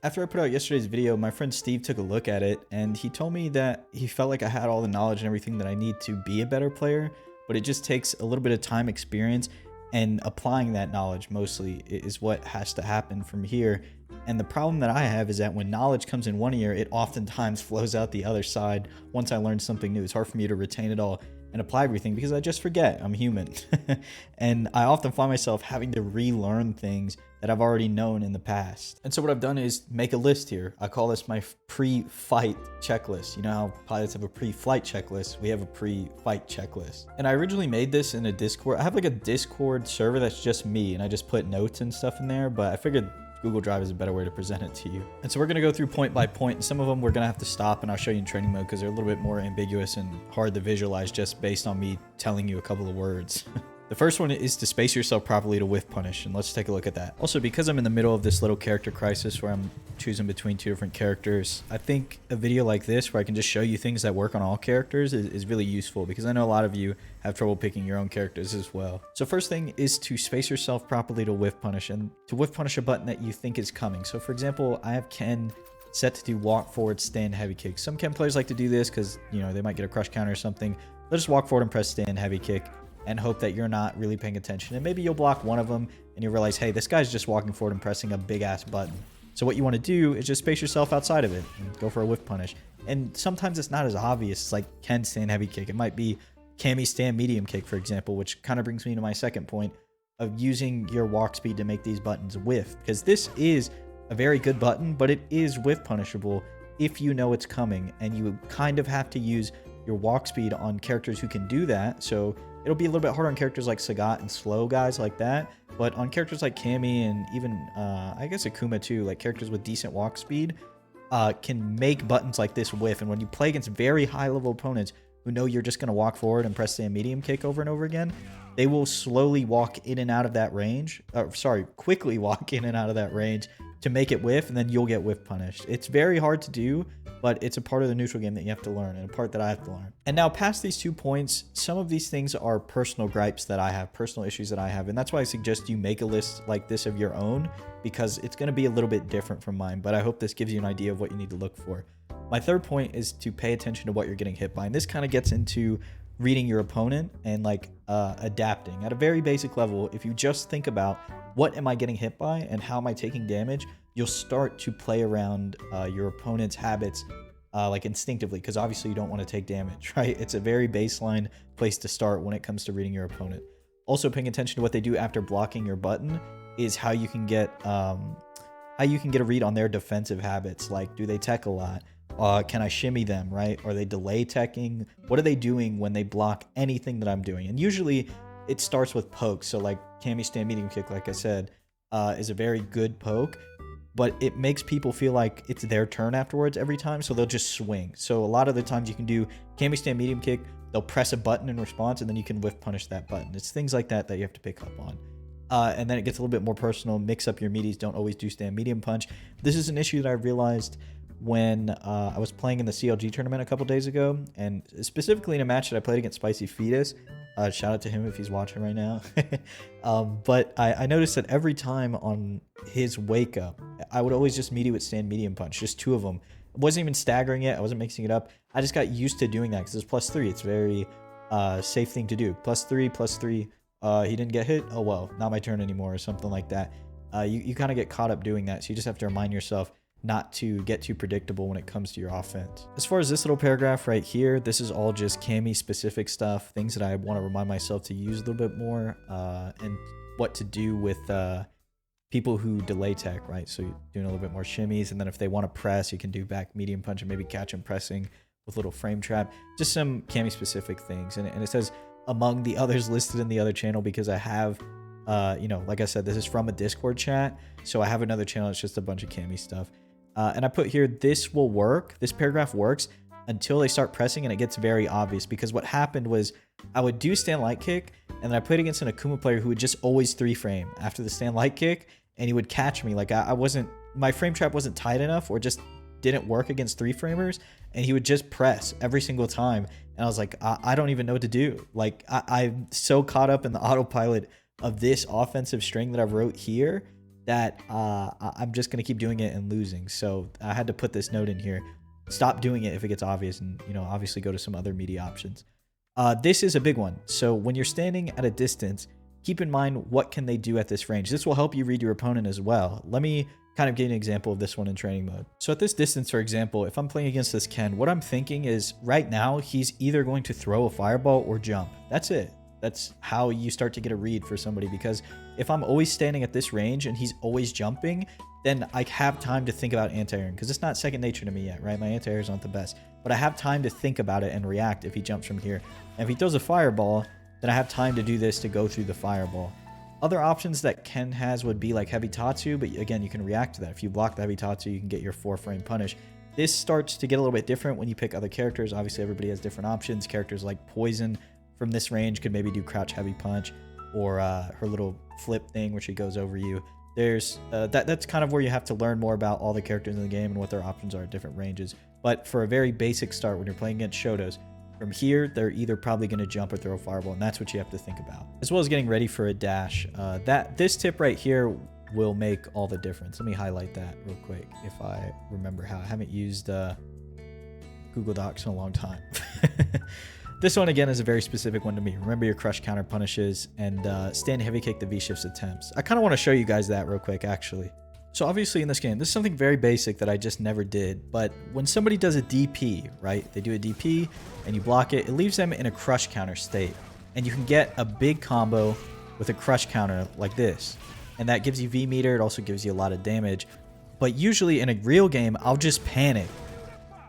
After I put out yesterday's video, my friend Steve took a look at it and he told me that he felt like I had all the knowledge and everything that I need to be a better player, but it just takes a little bit of time, experience, and applying that knowledge mostly is what has to happen from here. And the problem that I have is that when knowledge comes in one ear, it oftentimes flows out the other side once I learn something new. It's hard for me to retain it all and apply everything because I just forget. I'm human. And I often find myself having to relearn things that I've already known in the past. And so what I've done is make a list here. I call this my pre-fight checklist. You know how pilots have a pre-flight checklist? We have a pre-fight checklist. And I originally made this in a Discord. I have like a Discord server that's just me, and I just put notes and stuff in there, but I figured Google Drive is a better way to present it to you. And so we're gonna go through point by point, and some of them we're gonna have to stop and I'll show you in training mode because they're a little bit more ambiguous and hard to visualize just based on me telling you a couple of words. The first one is to space yourself properly to whiff punish, and let's take a look at that. Also, because I'm in the middle of this little character crisis where I'm choosing between two different characters, I think a video like this where I can just show you things that work on all characters is really useful because I know a lot of you have trouble picking your own characters as well. So first thing is to space yourself properly to whiff punish, and to whiff punish a button that you think is coming. So for example, I have Ken set to do walk forward, stand, heavy kick. Some Ken players like to do this because, you know, they might get a crush counter or something. They'll just walk forward and press stand, heavy kick, and hope that you're not really paying attention. And maybe you'll block one of them and you realize, hey, this guy's just walking forward and pressing a big ass button. So what you want to do is just space yourself outside of it and go for a whiff punish. And sometimes it's not as obvious. It's like Ken stand heavy kick. It might be Cammy stand medium kick, for example, which kind of brings me to my second point of using your walk speed to make these buttons whiff. Because this is a very good button, but it is whiff punishable if you know it's coming. And you kind of have to use your walk speed on characters who can do that. So it'll be a little bit harder on characters like Sagat and slow guys like that, but on characters like Cammy and even I guess Akuma too, like characters with decent walk speed, can make buttons like this whiff. And when you play against very high level opponents who know you're just going to walk forward and press the medium kick over and over again, they will slowly walk in and out of that range, quickly walk in and out of that range to make it whiff, and then you'll get whiff punished. It's very hard to do, but it's a part of the neutral game that you have to learn, and a part that I have to learn. And now past these 2 points, some of these things are personal gripes that I have, personal issues that I have, and that's why I suggest you make a list like this of your own, because it's going to be a little bit different from mine, but I hope this gives you an idea of what you need to look for. My third point is to pay attention to what you're getting hit by, and this kind of gets into reading your opponent and like adapting. At a very basic level, if you just think about what am I getting hit by and how am I taking damage, you'll start to play around your opponent's habits like instinctively, because obviously you don't want to take damage, right? It's a very baseline place to start when it comes to reading your opponent. Also, paying attention to what they do after blocking your button is how you can get a read on their defensive habits. Like, do they tech a lot? Can I shimmy them, right? Are they delay teching? What are they doing when they block anything that I'm doing? And usually it starts with pokes. So like Cammy stand medium kick, like I said, is a very good poke, but it makes people feel like it's their turn afterwards every time, so they'll just swing. So a lot of the times you can do Cammy stand medium kick, they'll press a button in response, and then you can whiff punish that button. It's things like that that you have to pick up on. And then it gets a little bit more personal. Mix up your meaties. Don't always do stand medium punch. This is an issue that I realized when I was playing in the CLG tournament a couple days ago, and specifically in a match that I played against Spicy Fetus. Shout out to him if he's watching right now. But I noticed that every time on his wake up, I would always just meet it with stand medium punch, just 2 of them. I wasn't even staggering it. I wasn't mixing it up. I just got used to doing that because it's +3. It's a very safe thing to do. +3. He didn't get hit. Oh, well, not my turn anymore or something like that. You kind of get caught up doing that. So you just have to remind yourself not to get too predictable when it comes to your offense. As far as this little paragraph right here, this is all just Cammy specific stuff, things that I want to remind myself to use a little bit more, and what to do with people who delay tech, right? So you're doing a little bit more shimmies, and then if they want to press, you can do back medium punch and maybe catch them pressing with little frame trap. Just some Cammy specific things. And it says among the others listed in the other channel because I have, like I said, this is from a Discord chat. So I have another channel. It's just a bunch of Cammy stuff. And I put here, this will work. This paragraph works until they start pressing and it gets very obvious, because what happened was I would do stand light kick and then I played against an Akuma player who would just always 3-frame after the stand light kick, and he would catch me. Like my frame trap wasn't tight enough or just didn't work against 3-framers, and he would just press every single time. And I was like, I don't even know what to do. Like I'm so caught up in the autopilot of this offensive string that I wrote here that I'm just going to keep doing it and losing. So I had to put this note in here. Stop doing it if it gets obvious, and, you know, obviously go to some other media options. This is a big one. So when you're standing at a distance, keep in mind what can they do at this range. This will help you read your opponent as well. Let me kind of give an example of this one in training mode. So at this distance, for example, if I'm playing against this Ken, what I'm thinking is right now he's either going to throw a fireball or jump. That's it. That's how you start to get a read for somebody, because if I'm always standing at this range and he's always jumping, then I have time to think about anti-airing, because it's not second nature to me yet, right? My anti-airs aren't the best, but I have time to think about it and react if he jumps from here. And if he throws a fireball, then I have time to do this to go through the fireball. Other options that Ken has would be like Heavy Tatsu, but again, you can react to that. If you block the Heavy Tatsu, you can get your 4-frame punish. This starts to get a little bit different when you pick other characters. Obviously, everybody has different options. Characters like Poison from this range could maybe do Crouch Heavy Punch, or her little flip thing where she goes over you. There's that's kind of where you have to learn more about all the characters in the game and what their options are at different ranges. But for a very basic start, when you're playing against Shotos, from here, they're either probably going to jump or throw a fireball, and that's what you have to think about. As well as getting ready for a dash. This tip right here will make all the difference. Let me highlight that real quick if I remember how. I haven't used Google Docs in a long time. This one, again, is a very specific one to me. Remember your crush counter punishes, and stand heavy kick the V-shifts attempts. I kind of want to show you guys that real quick, actually. So obviously in this game, this is something very basic that I just never did, but when somebody does a DP, right? They do a DP and you block it, it leaves them in a crush counter state. And you can get a big combo with a crush counter like this. And that gives you V meter, it also gives you a lot of damage. But usually in a real game, I'll just panic.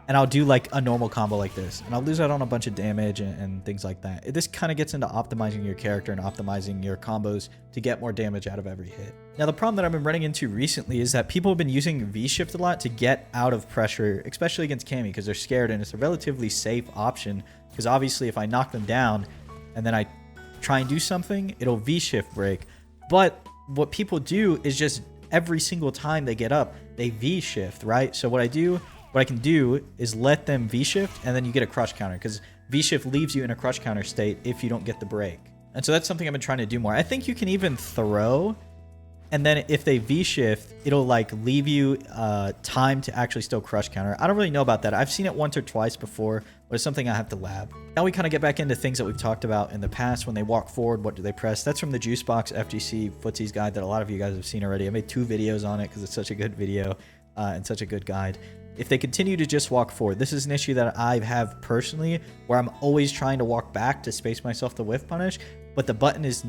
And I'll do like a normal combo like this. And I'll lose out on a bunch of damage and things like that. This kind of gets into optimizing your character and optimizing your combos to get more damage out of every hit. Now, the problem that I've been running into recently is that people have been using V-Shift a lot to get out of pressure, especially against Cammy, because they're scared, and it's a relatively safe option. Because obviously if I knock them down and then I try and do something, it'll V-Shift break. But what people do is just every single time they get up, they V-Shift, right? So what I can do is let them V-shift, and then you get a crush counter, because V-shift leaves you in a crush counter state if you don't get the break. And so that's something I've been trying to do more. I think you can even throw, and then if they V-shift, it'll like leave you time to actually still crush counter. I don't really know about that. I've seen it once or twice before, but it's something I have to lab. Now we kind of get back into things that we've talked about in the past. When they walk forward, what do they press? That's from the Juicebox FGC Footsies guide that a lot of you guys have seen already. I made 2 videos on it because it's such a good video and such a good guide. If they continue to just walk forward, this is an issue that I have personally, where I'm always trying to walk back to space myself to whiff punish, but the button is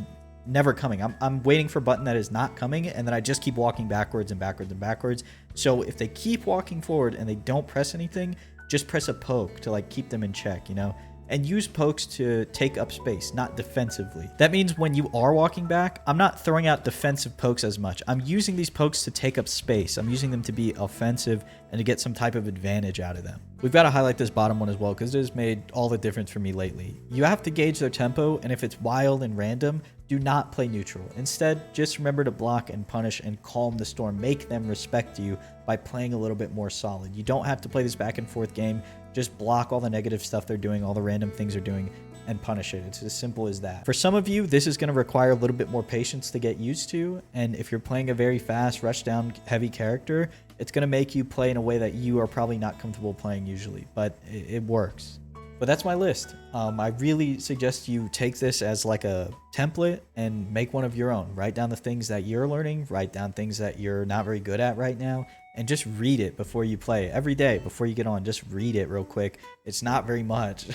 never coming. I'm waiting for a button that is not coming, and then I just keep walking backwards and backwards and backwards. So if they keep walking forward and they don't press anything, just press a poke to like keep them in check, you know? And use pokes to take up space, not defensively. That means when you are walking back, I'm not throwing out defensive pokes as much. I'm using these pokes to take up space. I'm using them to be offensive and to get some type of advantage out of them. We've got to highlight this bottom one as well, because it has made all the difference for me lately. You have to gauge their tempo, and if it's wild and random, do not play neutral. Instead, just remember to block and punish and calm the storm. Make them respect you by playing a little bit more solid. You don't have to play this back and forth game. Just block all the negative stuff they're doing, all the random things they're doing, and punish it. It's as simple as that. For some of you, this is going to require a little bit more patience to get used to, and if you're playing a very fast, rush down heavy character, it's going to make you play in a way that you are probably not comfortable playing usually, but it works. But that's my list. I really suggest you take this as like a template and make one of your own. Write down the things that you're learning, write down things that you're not very good at right now, and just read it before you play. Every day before you get on, just read it real quick. It's not very much.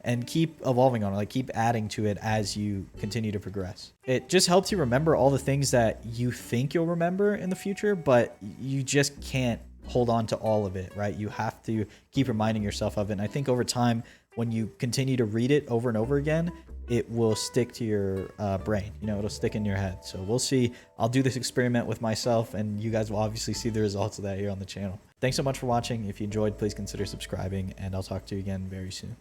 And keep evolving on it, like keep adding to it as you continue to progress. It just helps you remember all the things that you think you'll remember in the future, but you just can't hold on to all of it, right? You have to keep reminding yourself of it. And I think over time, when you continue to read it over and over again, it will stick to your brain. You know, it'll stick in your head. So we'll see. I'll do this experiment with myself, and you guys will obviously see the results of that here on the channel. Thanks so much for watching. If you enjoyed, please consider subscribing, and I'll talk to you again very soon.